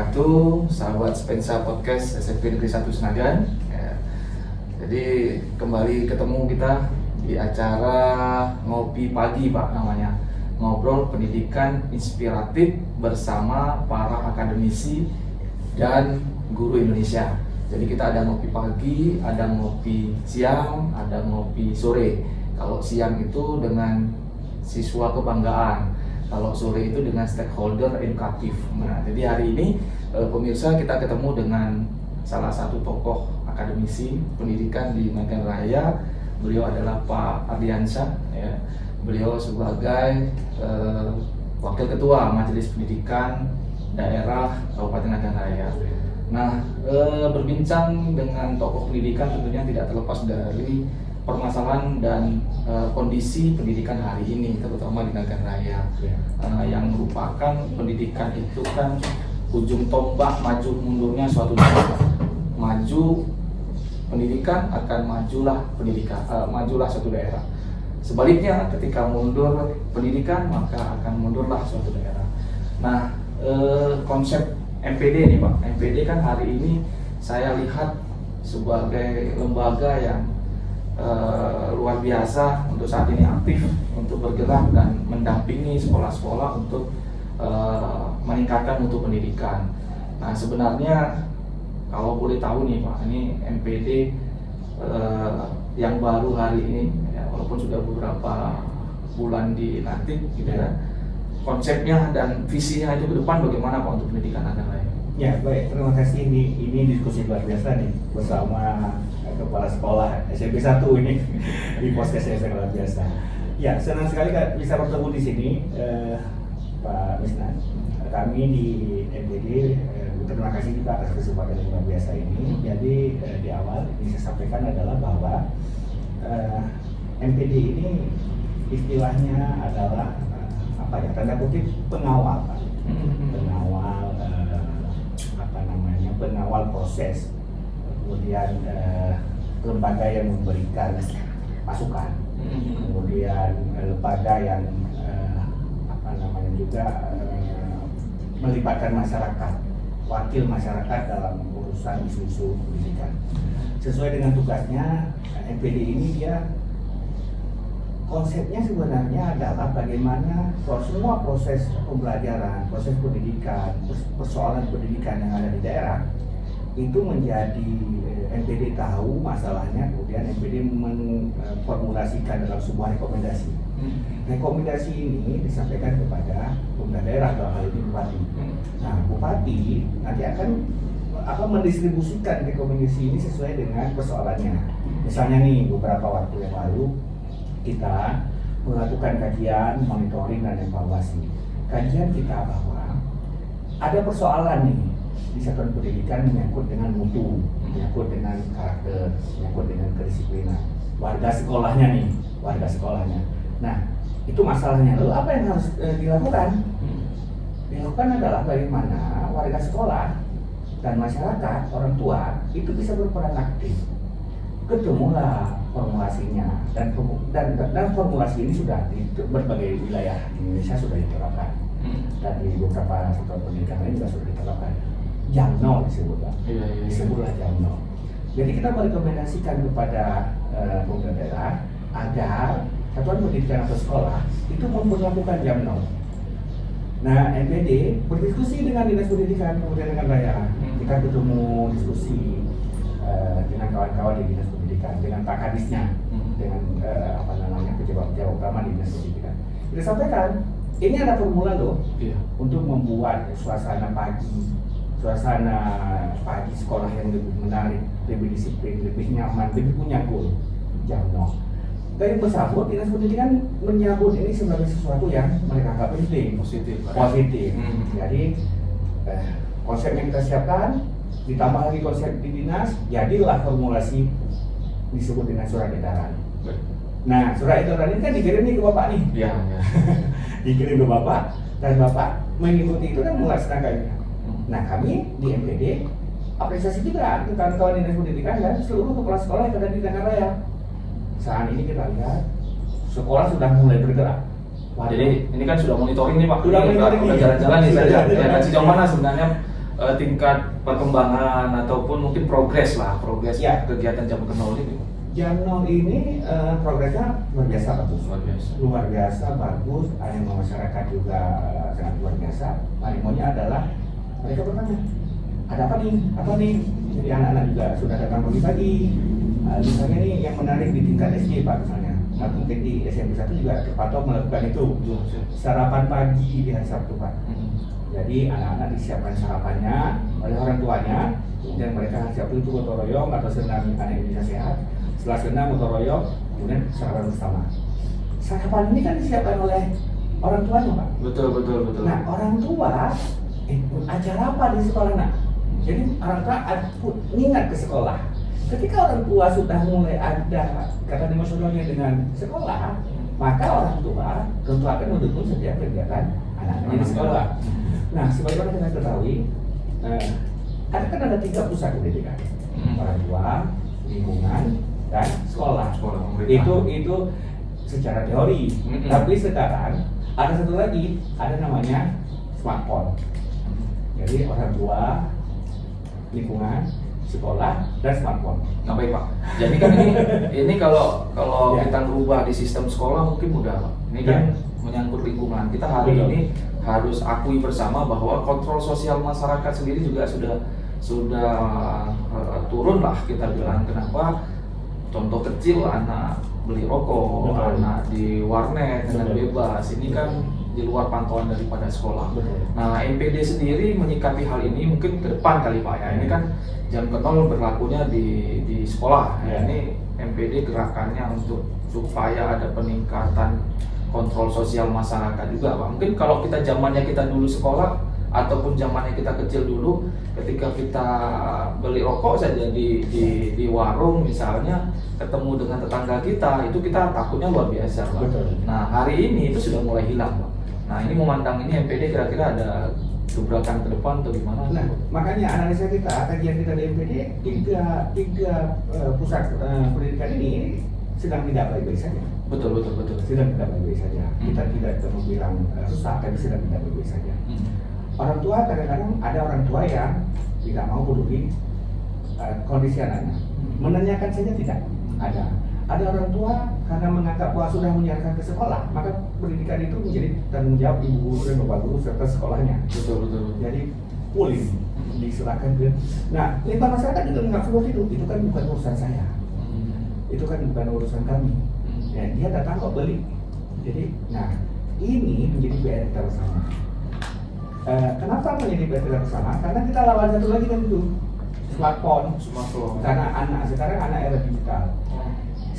wabarakatuh, sahabat Spensa Podcast SMP Negeri 1 Senagan. Ya. Jadi kembali ketemu kita di acara ngopi pagi Pak namanya, ngobrol pendidikan inspiratif bersama para akademisi dan guru Indonesia. Jadi kita ada ngopi pagi, ada ngopi siang, ada ngopi sore. Kalau siang itu dengan siswa kebanggaan, kalau sore itu dengan stakeholder edukatif. Nah, jadi hari ini pemirsa kita ketemu dengan salah satu tokoh akademisi pendidikan di Nagan Raya. Beliau adalah Pak Ardiansyah. Ya. Beliau sebagai Wakil Ketua Majelis Pendidikan Daerah Kabupaten Nagan Raya. Nah, berbincang dengan tokoh pendidikan tentunya tidak terlepas dari permasalahan dan kondisi pendidikan hari ini, terutama di Nagan Raya, yang merupakan pendidikan itu kan ujung tombak maju mundurnya suatu daerah. Maju pendidikan akan majulah suatu daerah. Sebaliknya, ketika mundur pendidikan maka akan mundurlah suatu daerah. Nah, konsep MPD nih Pak, MPD kan hari ini saya lihat sebagai lembaga yang luar biasa untuk saat ini aktif untuk bergerak dan mendampingi sekolah-sekolah untuk meningkatkan mutu pendidikan. Nah, sebenarnya kalau boleh tahu nih Pak, ini MPD yang baru hari ini, ya, walaupun sudah beberapa bulan dilantik gitu ya, konsepnya dan visinya itu ke depan bagaimana Pak untuk pendidikan Nagan Raya? Ya baik, terima kasih. Ini diskusi luar biasa nih bersama kepala sekolah SMP 1 ini di podcast yang sangat luar biasa. Ya, senang sekali bisa bertemu di sini, Pak Misnan. Kami di MPD terima kasih juga atas kesempatan yang luar biasa ini. Jadi di awal yang saya sampaikan adalah bahwa MPD ini istilahnya adalah tanda kutip pengawal, Pak. Pengawal proses, kemudian lembaga yang memberikan masukan, kemudian lembaga yang melibatkan masyarakat, wakil masyarakat dalam urusan isu-isu pendidikan. Sesuai dengan tugasnya, MPD ini dia konsepnya sebenarnya adalah bagaimana semua proses pembelajaran, proses pendidikan, persoalan pendidikan yang ada di daerah itu menjadi MPD tahu masalahnya, kemudian MPD memformulasikan dalam sebuah rekomendasi. Rekomendasi ini disampaikan kepada pemerintah daerah, dalam hal ini Bupati. Nah, Bupati nanti akan mendistribusikan rekomendasi ini sesuai dengan persoalannya. Misalnya nih, beberapa waktu yang lalu kita melakukan kajian, monitoring, dan evaluasi. Kajian kita bahwa ada persoalan nih di satuan pendidikan menyangkut dengan mutu, menyangkut dengan karakter, menyangkut dengan kedisiplinan warga sekolahnya. Nah, itu masalahnya. Lalu apa yang harus dilakukan? Dilakukan adalah bagaimana warga sekolah dan masyarakat, orang tua itu bisa berperan aktif. Ketemulah formulasinya dan formulasi ini sudah di berbagai wilayah di Indonesia sudah diterapkan, dan di beberapa satuan pendidikan lain juga sudah diterapkan. Jamno disebutlah Jamno. Jadi kita merekomendasikan kepada pemerintah daerah agar satuan pendidikan atau sekolah itu memperlakukan Jamno. Nah, MPD berdiskusi dengan Dinas Pendidikan Kabupaten Nagan Raya. Kita ketemu diskusi dengan kawan-kawan di Dinas Pendidikan, dengan Pak Kadisnya, dengan pejabat utama di Dinas Pendidikan. Kita sampaikan, ini ada formula loh, untuk membuat suasana pagi sekolah yang lebih menarik, lebih disiplin, lebih nyaman, lebih punya goal. Jamno. Dari bersambut, Dinas Pendidikan menyambut ini sebagai sesuatu yang mereka anggap penting, positif. Jadi konsep yang kita siapkan ditambah lagi konsep di dinas, jadilah formulasi disebut dengan surat edaran. Nah, surat edaran ini kan dikirim nih ke Bapak nih. Ya. Dikirim ke Bapak, dan Bapak mengikuti itu kan melaksanakannya. Nah, kami di MPD apresiasi juga ke kawan-kawan Dinas Pendidikan dan seluruh kepala sekolah yang ada di Nagan Raya. Saat ini kita lihat sekolah sudah mulai bergerak. Jadi ini kan sudah monitoring nih Pak. Sudah jalan-jalan nih saya. Ya, sejauh mana sebenarnya tingkat perkembangan ataupun mungkin progres Ya. kegiatan Jam Nol ini. Jam Nol ini progresnya luar biasa bagus. Luar biasa bagus. Animo masyarakat juga sangat luar biasa. Animonya adalah mereka bertanya, ada apa nih? Apa nih? Jadi anak-anak juga sudah datang pagi-pagi. Misalnya nih yang menarik di tingkat SD Pak misalnya. Nah, mungkin di SMP 1 juga terpatok melakukan itu. Sarapan pagi di hari Sabtu Pak. Jadi anak-anak disiapkan sarapannya oleh orang tuanya, kemudian mereka siap itu gotong royong atau senam anak Indonesia Sehat. Setelah senam gotong royong, kemudian sarapan bersama. Sarapan ini kan disiapkan oleh orang tuanya Pak. Betul. Nah orang tua acara apa di sekolah nak? Jadi orang tua ingat ke sekolah. Ketika orang tua sudah mulai ada kata emosionalnya dengan sekolah, maka orang tua tentu akan mendukung setiap kegiatan anaknya di sekolah. Nah, sebagaimana kita ketahui, ada 3 pusat pendidikan, orang tua, lingkungan, dan sekolah. Itu secara teori. Tapi sekarang ada satu lagi, ada namanya smartphone. Jadi orang tua, lingkungan, sekolah, dan smartphone. Nah baik Pak. Jadi kan ini kalau Ya. kita berubah di sistem sekolah mungkin mudah Pak. Ini kan menyangkut lingkungan. Kita hari Betul. ini harus akui bersama bahwa kontrol sosial masyarakat sendiri juga sudah turun lah kita bilang. Kenapa? Contoh kecil anak beli rokok, Betul. anak di warnet dengan Betul. bebas. Ini kan di luar pantauan daripada sekolah. Betul. Nah, MPD sendiri menyikapi hal ini mungkin ke depan kali Pak ya. Ini kan jam nol berlakunya di sekolah. Ya. Ini MPD gerakannya untuk supaya ada peningkatan kontrol sosial masyarakat juga Pak. Mungkin kalau kita zamannya kita dulu sekolah ataupun zamannya kita kecil dulu, ketika kita beli rokok saja di warung misalnya, ketemu dengan tetangga kita, itu kita takutnya luar biasa Pak. Betul. Nah, hari ini itu sudah mulai hilang Pak. Nah, ini memandang ini MPD kira-kira ada gebrakan ke depan atau gimana? Nah, makanya analisa kita, kajian kita di MPD, tiga pusat pendidikan ini sedang tidak baik-baik saja. Betul. Sedang tidak baik-baik saja. Kita tidak mau bilang rusak, tapi sedang tidak baik-baik saja. Orang tua kadang-kadang ada orang tua yang tidak mau peduli kondisi anaknya. Menanyakan saja tidak ada. Ada orang tua karena menganggap bahwa sudah menyerahkan ke sekolah, maka pendidikan itu menjadi tanggung jawab ibu guru dan bapak guru serta sekolahnya. Betul. Jadi pulih diserahkan ke. Nah, lingkungan masyarakat juga nggak seperti itu. Itu kan bukan urusan saya. Itu kan bukan urusan kami. Ya, dia datang kok beli. Jadi, nah ini menjadi PR kita bersama. Kenapa menjadi PR kita bersama? Karena kita lawan satu lagi kan itu smartphone. Karena sekarang anak era digital.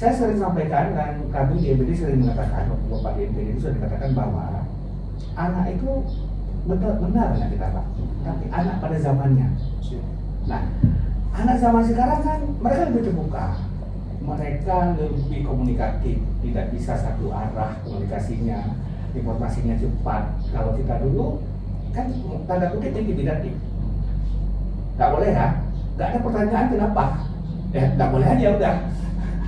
Saya sering sampaikan dan kami di MPD sering mengatakan, waktu Bapak di MPD itu sudah dikatakan bahwa anak itu benar anak kita Pak, tapi anak pada zamannya. Nah, anak zaman sekarang kan mereka lebih terbuka, mereka lebih komunikatif, tidak bisa satu arah komunikasinya, informasinya cepat. Kalau kita dulu kan tanda kutip intimidatif, nggak boleh ya, nggak ada pertanyaan kenapa, ya nggak boleh aja udah.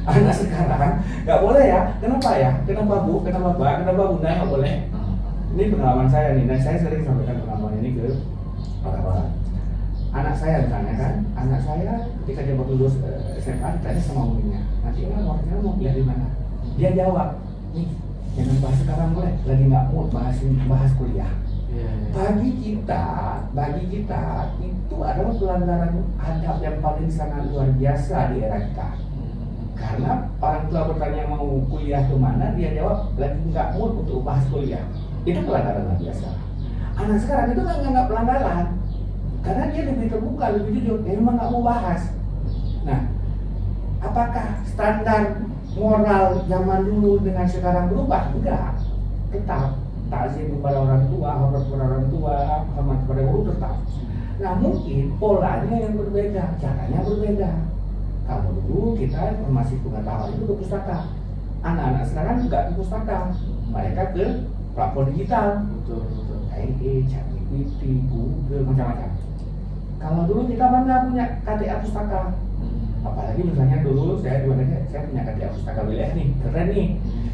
Anak sekarang nggak boleh ya, kenapa bu, kenapa mbak, kenapa bunda, nggak boleh. Ini pengalaman saya nih, dan saya sering sampaikan pengalaman ini ke orang-orang. Anak saya misalnya kan, anak saya ketika dia baru lulus SMA ditanya sama gurunya, nanti mau kuliah di mana? Dia jawab, nih jangan bahas sekarang boleh, lagi nggak mood bahas kuliah. Bagi kita itu adalah pelanggaran adab yang paling sangat luar biasa di era kita. Karena orang tua bertanya mau kuliah ke mana, dia jawab lagi nggak mood untuk bahas kuliah. Itu pelanggaran luar biasa. Anak sekarang itu kan nggak pelanggaran, karena dia lebih terbuka, lebih jujur. Dia memang nggak mau bahas. Nah, apakah standar moral zaman dulu dengan sekarang berubah? Enggak, tetap takzim kepada orang tua, hormat kepada orang tua, hormat kepada guru tetap. Nah, mungkin polanya yang berbeda, caranya berbeda. Kalau dulu kita informasi pengetahuan itu ke pustaka, anak-anak sekarang nggak ke pustaka, mereka ke platform digital, ChatGPT, Google, macam-macam. Kalau dulu kita mana punya KTA pustaka, apalagi misalnya dulu saya punya KTA pustaka wilayah nih, keren nih.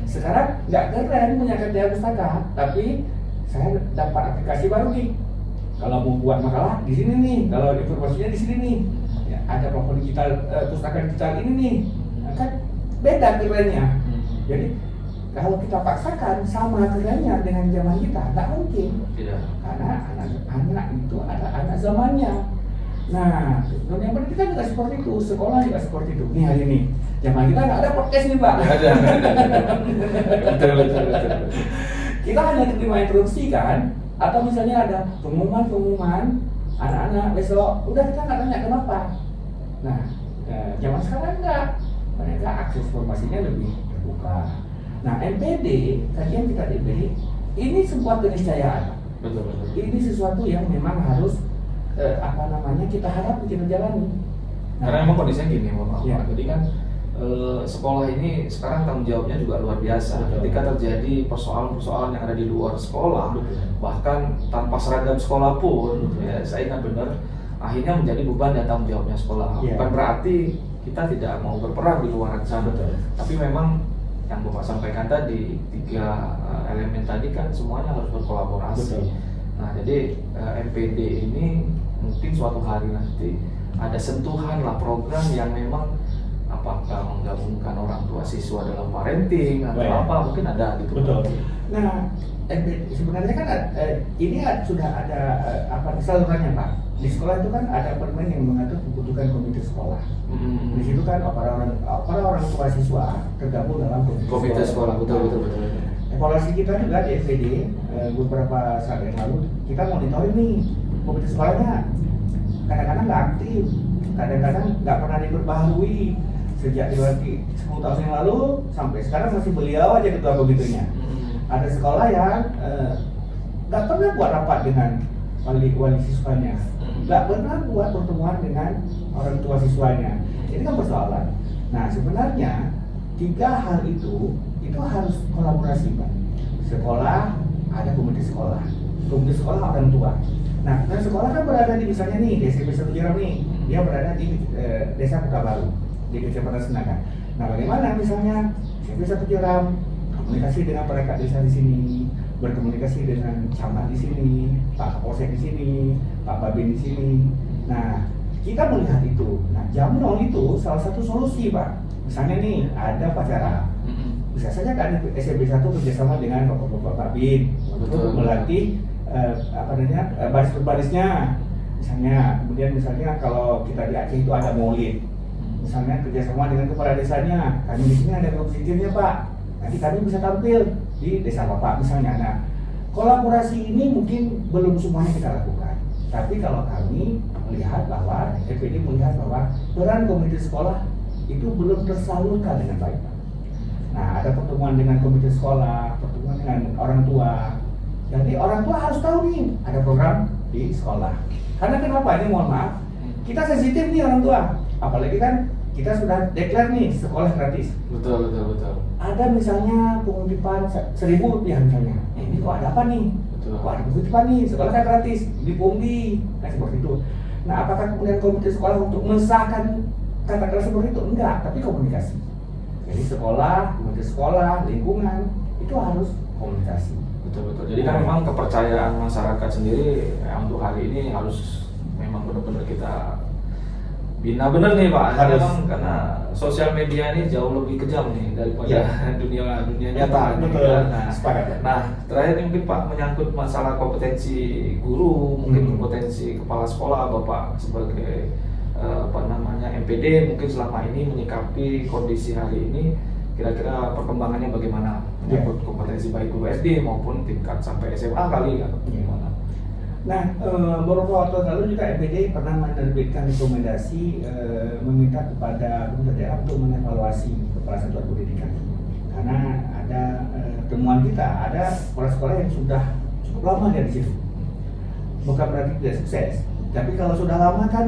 Sekarang nggak keren punya KTA pustaka, tapi saya dapat aplikasi baru nih, Kalau mau buat makalah di sini nih, kalau informasinya di sini nih. Ya, ada platform digital, pustaka digital ini nih. Nah, kan beda kerennya. Jadi kalau kita paksakan sama kerennya dengan zaman kita, nggak mungkin. Tidak. Karena anak itu ada anak zamannya. Nah, dunia pendidikan juga seperti itu, sekolah juga seperti itu. Nih hari ini, zaman kita nggak ada podcast nih Pak. Ada. Betul. Kita hanya terima instruksi kan, atau misalnya ada pengumuman anak-anak besok, udah kita nggak tanya kenapa. Nah, zaman sekarang enggak, mereka akses informasinya lebih terbuka. Nah, MPD, kajian kita di MPD, ini sebuah keniscayaan. Betul. Ini sesuatu yang memang harus kita hadapi, kita jalani. Karena memang kondisinya gini, mohon maaf. Ya. Jadi kan sekolah ini sekarang tanggung jawabnya juga luar biasa. Betul. Ketika terjadi persoalan-persoalan yang ada di luar sekolah, Betul. bahkan tanpa seragam sekolah pun, Betul. ya saya ingat benar, akhirnya menjadi beban dan tanggung jawabnya sekolah. Ya. Bukan berarti kita tidak mau berperan di luar sana, Betul. tapi memang yang Bapak sampaikan tadi, 3 elemen tadi kan semuanya harus berkolaborasi. Betul. Nah, jadi MPD ini mungkin suatu hari nanti ada sentuhan lah program yang memang apakah menggabungkan orang tua siswa dalam parenting atau Baik. apa, mungkin ada gitu. Betul. Nah, sebenarnya kan ini sudah ada salurannya Pak. Di sekolah itu kan ada permen yang mengatur pembentukan komite sekolah. Di situ kan para orang tua siswa tergabung dalam Komite sekolah, betul. Evaluasi kita juga di SPD beberapa saat yang lalu kita monitoring nih komite sekolahnya kadang-kadang nggak aktif, kadang-kadang nggak pernah diperbaharui sejak dilatih 10 tahun yang lalu sampai sekarang masih beliau aja ketua komiternya. Ada sekolah yang nggak pernah buat rapat dengan wali siswanya, nggak pernah buat pertemuan dengan orang tua siswanya. Ini kan persoalan. Nah sebenarnya 3 hal itu harus kolaborasi Pak. Sekolah, ada komite sekolah orang tua. Nah, sekolah kan berada di misalnya nih di SMP 1 Jeram nih, dia berada di Desa Pekanbaru, di Kecamatan Senagan. Nah, bagaimana misalnya SMP 1 Jeram komunikasi dengan perangkat desa di sini, berkomunikasi dengan camat di sini, Pak Kapolsek di sini, Pak Babin di sini. Nah, kita melihat itu. Nah, Jamnol itu salah satu solusi Pak. Misalnya nih ada upacara. Bisa saja kan SMP 1 kerjasama dengan Bapak Babin untuk melatih baris berbarisnya. Misalnya, kemudian misalnya kalau kita di Aceh itu ada maulid, misalnya kerjasama dengan kepala desanya, kami di sini ada grup zikirnya Pak, nanti kami bisa tampil di desa Bapak misalnya. Nah, kolaborasi ini mungkin belum semuanya kita lakukan, tapi kalau kami melihat bahwa FPD melihat bahwa peran komite sekolah itu belum tersalurkan dengan baik. Nah, ada pertemuan dengan komite sekolah, pertemuan dengan orang tua. Jadi orang tua harus tahu nih ada program di sekolah. Karena kenapa? Ini mohon maaf, kita sensitif nih orang tua. Apalagi kan kita sudah declare nih sekolah gratis. Betul. Ada misalnya pengutipan 1.000 rupiah misalnya. Ini kok ada apa nih? Betul. Kok ada pengutipan nih? Sekolah kan gratis, di Pungli, nah seperti itu. Nah, apakah kemudian komite sekolah untuk mensahkan kata-kata seperti itu? Enggak, tapi komunikasi. Jadi sekolah, komite sekolah, lingkungan itu harus komunikasi. Betul. Jadi kan memang kepercayaan masyarakat sendiri untuk hari ini harus memang benar-benar kita bina benar nih Pak. Harus. Memang karena sosial media ini jauh lebih kejam nih daripada dunia nyata. Betul. Nah, Sepakat. nah, terakhir mungkin Pak menyangkut masalah kompetensi guru, mungkin kompetensi kepala sekolah Bapak sebagai MPD mungkin selama ini menyikapi kondisi hari ini, kira-kira perkembangannya bagaimana menyangkut kompetensi baik guru SD maupun tingkat sampai SMA kali atau bagaimana? Nah, beberapa waktu lalu juga MPD pernah menerbitkan rekomendasi meminta kepada pemerintah daerah untuk mengevaluasi kepala satuan pendidikan. Karena ada temuan kita, ada sekolah-sekolah yang sudah cukup lama di situ. Bukan berarti tidak sukses, tapi kalau sudah lama kan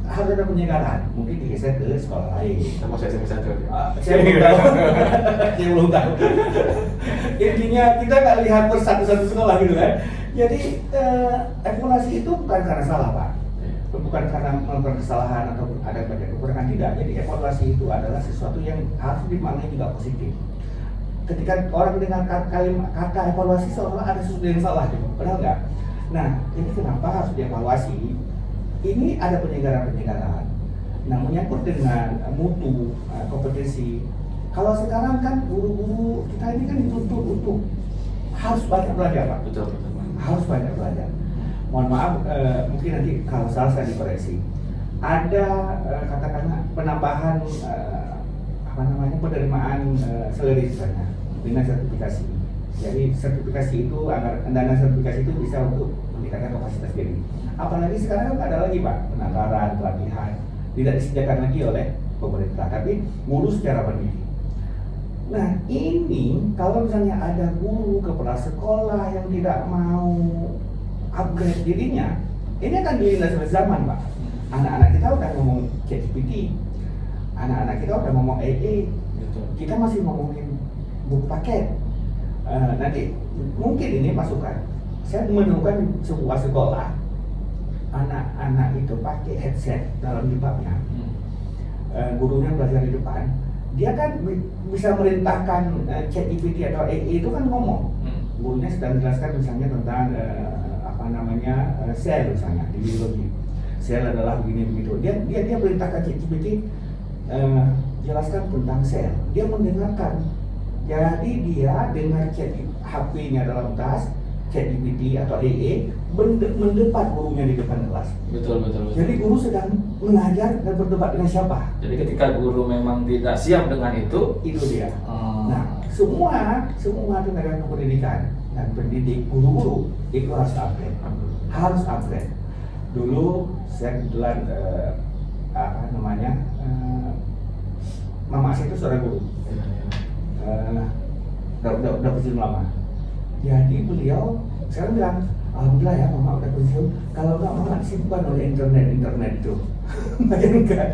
harus ada penyegaran, mungkin digeser ke sekolah lain. Sama saya SMP 1. Saya belum tahu. Saya belum tahu. Intinya kita nggak lihat per satu sekolah gitu kan. Jadi evaluasi itu bukan karena salah Pak, bukan karena melakukan kesalahan atau ada banyak kekurangan, tidak. Jadi evaluasi itu adalah sesuatu yang harus dimaknai juga positif. Ketika orang dengan kata evaluasi seolah ada sesuatu yang salah, gitu. Padahal enggak. Nah, ini kenapa harus dievaluasi? Ini ada penyegaran-penyegaran. Nah, menyangkut dengan mutu, kompetensi. Kalau sekarang kan guru-guru kita ini kan dituntut untuk harus banyak belajar, Pak. Betul. Harus banyak belajar. Mohon maaf, mungkin nanti kalau salah saya dikoreksi. Ada katakanlah penambahan penerimaan salary misalnya dengan sertifikasi. Jadi sertifikasi itu agar dana sertifikasi itu bisa untuk meningkatkan kapasitas diri. Apalagi sekarang kan ada lagi Pak penataran, pelatihan tidak disediakan lagi oleh pemerintah, tapi guru secara mandiri. Nah ini kalau misalnya ada guru kepala sekolah yang tidak mau upgrade dirinya, ini akan dilindas oleh zaman Pak. Anak-anak kita udah ngomong ChatGPT, anak-anak kita udah ngomong AI, kita masih ngomongin buku paket. Nanti mungkin ini masukan. Saya menemukan sebuah sekolah, anak-anak itu pakai headset dalam jilbabnya, gurunya belajar di depan. Dia kan bisa merintahkan ChatGPT atau AI itu kan ngomong. Gurunya sedang menjelaskan misalnya tentang sel misalnya di biologi. Sel adalah begini begitu. Dia perintahkan ChatGPT jelaskan tentang sel. Dia mendengarkan. Jadi dia dengan HP-nya dalam tas, ChatGPT atau AI mendebat gurunya di depan kelas. Betul. Jadi guru sedang mengajar dan berdebat dengan siapa? Jadi ketika guru memang tidak siap dengan itu dia. Nah, semua tenaga kependidikan dan pendidik guru-guru itu harus upgrade. Dulu saya kebetulan mama saya itu seorang guru. Udah pensiun lama. Jadi beliau sekarang bilang, alhamdulillah ya mama udah pensiun. Kalau enggak mama disimpan oleh internet itu. Bayangkan.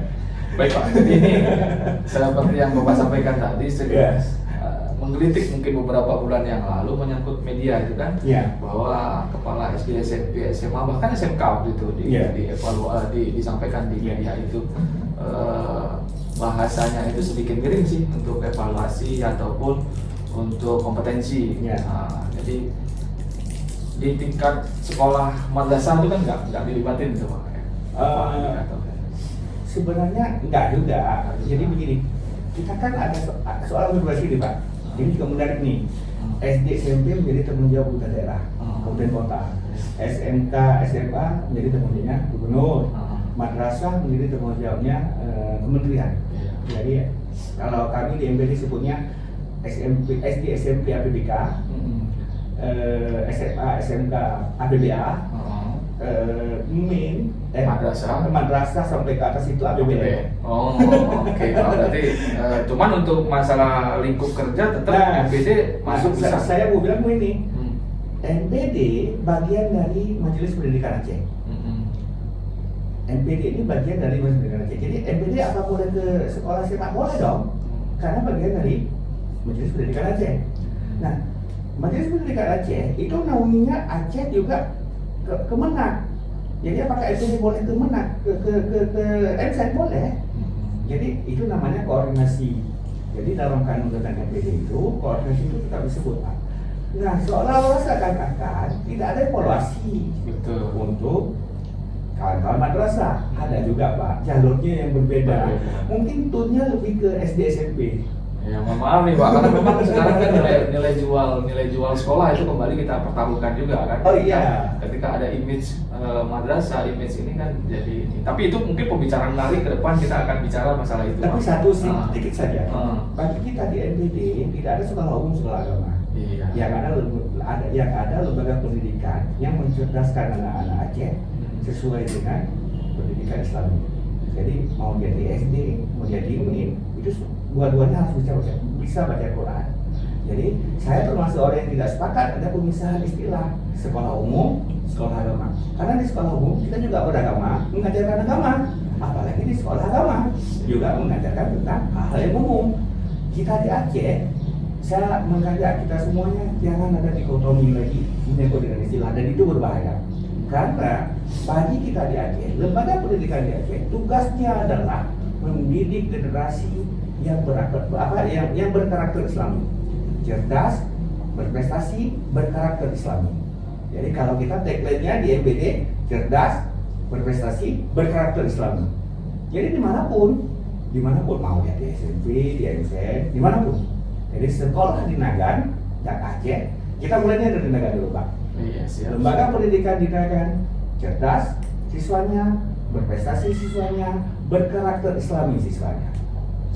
Baik Pak, jadi ini seperti yang Bapak sampaikan tadi, menggelitik mungkin beberapa bulan yang lalu menyangkut media itu kan, bahwa kepala SD, SMP, SMA bahkan SMK gitu disampaikan di media itu bahasanya itu sedikit miring sih untuk evaluasi ataupun untuk kompetensi. Jadi di tingkat sekolah madrasah itu kan nggak dilibatin itu Pak. Sebenarnya enggak juga. Jadi begini, kita kan ada soal regulasi nih Pak. Ini juga menarik nih. SD, SMP menjadi tanggung jawab pusat daerah, kabupaten kota. SMK, SMA menjadi tanggung jawabnya gubernur. Madrasah menjadi tanggung jawabnya kementerian. Jadi kalau kami di MPD sebutnya SD, SMP APBK, SMA, SMK APBA, madrasah sampai ke atas itu APBN. Oke. Berarti cuman untuk masalah lingkup kerja tetap MPD masuk bisa. Saya mau bilang begini, MPD bagian dari Majelis Pendidikan Aceh. MPD ini bagian dari Majelis Pendidikan Aceh. Jadi MPD apa boleh ke sekolah SMA? Boleh dong, karena bagian dari Majelis Pendidikan Aceh. Nah, Majelis Pendidikan Aceh itu naunginya Aceh juga Kemenang. Jadi apakah MPD boleh ke Kemenang? Ke MSN boleh. Jadi itu namanya koordinasi. Jadi dalam kandung tentang MPD itu koordinasi itu kita disebut. Nah, seolah-olah seakan-akan tidak ada evaluasi untuk kawan-kawan madrasah. Ada juga Pak, jalurnya yang berbeda. Mungkin turnya lebih ke SD SMP. Ya mohon maaf nih Pak, karena memang sekarang kan nilai jual sekolah itu kembali kita pertaruhkan juga kan. Oh iya. Ketika ada image madrasah, image ini kan jadi ini. Tapi itu mungkin pembicaraan menarik ke depan kita akan bicara masalah itu. Tapi satu sih sedikit saja. Bagi kita di MPD tidak ada sekolah umum, sekolah agama. Iya. Yang ada lembaga pendidikan yang mencerdaskan anak-anak Aceh sesuai dengan pendidikan Islam. Jadi mau jadi SD, mau jadi UNIN, itu dua-duanya harus bisa baca Quran. Jadi saya termasuk orang yang tidak sepakat ada pemisahan istilah sekolah umum, sekolah agama. Karena di sekolah umum kita juga beragama, mengajarkan agama. Apalagi di sekolah agama juga mengajarkan tentang hal yang umum. Kita di Aceh, saya mengajak kita semuanya jangan ada dikotomi lagi menyangkut dengan istilah, dan itu berbahaya. Karena bagi kita di Aceh, lembaga pendidikan di Aceh tugasnya adalah mendidik generasi yang berkarakter Islami, cerdas, berprestasi, berkarakter Islami. Jadi kalau kita tagline-nya di MPD, cerdas, berprestasi, berkarakter Islami. Jadi dimanapun mau ya di SMP, di MSN, dimanapun. Jadi sekolah di Nagan dan Aceh, kita mulainya dari Nagan dulu Pak. Iya, siap. Lembaga pendidikan di Nagan, cerdas siswanya, berprestasi siswanya, berkarakter Islami siswanya.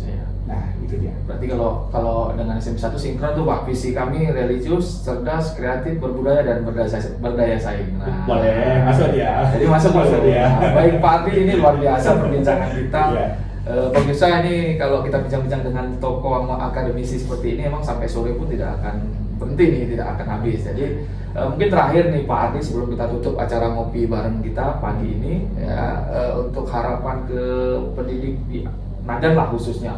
Siap. Nah itu dia. Berarti kalau dengan SMP 1 sinkron tuh Pak, visi kami religius, cerdas, kreatif, berbudaya dan berdaya saing. Nah, Boleh, masuk dia. Jadi masuk dia. Nah, baik Pak Ardi, ini luar biasa perbincangan kita. Iya. Pemirsa, ini kalau kita bincang-bincang dengan tokoh akademisi seperti ini, emang sampai sore pun tidak akan berhenti nih, tidak akan habis. Jadi mungkin terakhir nih Pak Ardi, sebelum kita tutup acara ngopi bareng kita pagi ini, ya, untuk harapan ke pendidik di Nagan lah khususnya,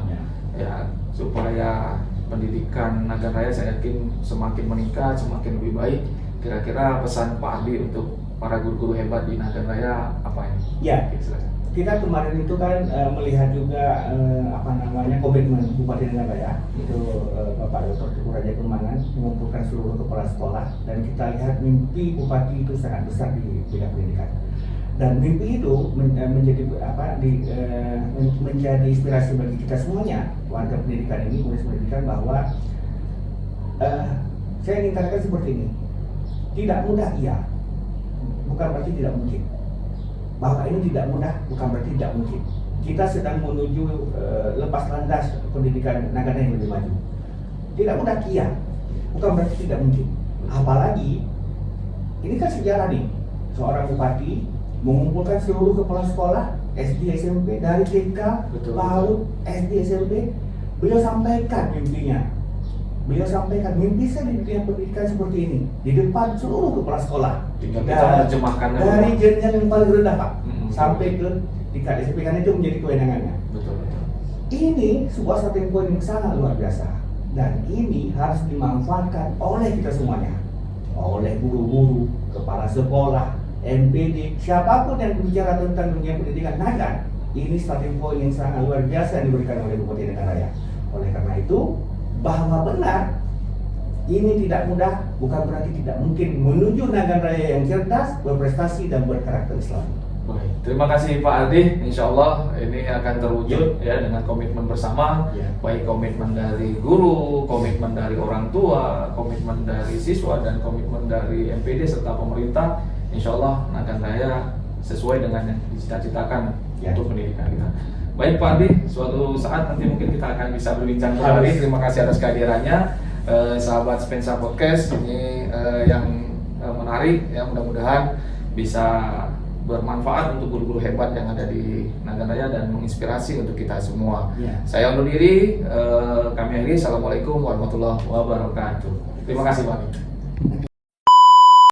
ya, supaya pendidikan Nagan Raya saya yakin semakin meningkat, semakin lebih baik. Kira-kira pesan Pak Ardi untuk para guru-guru hebat di Nagan Raya apa ini? Ya. Oke, silakan. Kita kemarin itu kan melihat juga komitmen Bupati Nagan Raya itu Bapak Dr. Teguh Raja Kembangan mengumpulkan seluruh kepala sekolah, dan kita lihat mimpi Bupati itu sangat besar di bidang pendidikan, dan mimpi itu menjadi inspirasi bagi kita semuanya warga pendidikan ini, murid pendidikan, bahwa saya ingin katakan seperti ini, tidak mudah iya, bukan berarti tidak mungkin. Bahwa ini tidak mudah bukan berarti tidak mungkin. Kita sedang menuju lepas landas pendidikan Nagan yang lebih maju. Tidak mudah iya, bukan berarti tidak mungkin. Apalagi ini kan sejarah nih, seorang bupati mengumpulkan seluruh kepala sekolah SD SMP dari TK, PAUD, SD SMP. Beliau sampaikan mimpinya. Beliau sampaikan mimpi saya di dunia pendidikan seperti ini, di depan seluruh kepala sekolah. Tinggal kita terjemahkan dari jenjang yang paling rendah Pak, sampai ke tingkat SMP, kan itu menjadi kewenangannya. Betul. Ini sebuah starting point yang sangat luar biasa, dan ini harus dimanfaatkan oleh kita semuanya, oleh guru-guru, kepala sekolah, MPD, siapapun yang berbicara tentang dunia pendidikan Nagan. Ini starting point yang sangat luar biasa yang diberikan oleh Bupati Nagan Raya. Oleh karena itu, bahwa benar ini tidak mudah bukan berarti tidak mungkin menuju Nagan Raya yang cerdas, berprestasi dan berkarakter Islam. Baik, terima kasih Pak Ardi. Insya Allah ini akan terwujud ya dengan komitmen bersama, baik komitmen dari guru, komitmen dari orang tua, komitmen dari siswa, dan komitmen dari MPD serta pemerintah. Insya Allah Nagan Raya sesuai dengan yang dicita-citakan untuk pendidikan kita. Baik Pak Ardi, suatu saat nanti mungkin kita akan bisa berbincang kembali. Terima kasih atas kehadirannya, sahabat Spensa Podcast ini yang menarik ya, mudah-mudahan bisa bermanfaat untuk guru-guru hebat yang ada di Nagan Raya dan menginspirasi untuk kita semua. Saya undur diri, kami akhiri. Assalamualaikum warahmatullahi wabarakatuh. Terima kasih Pak Ardi.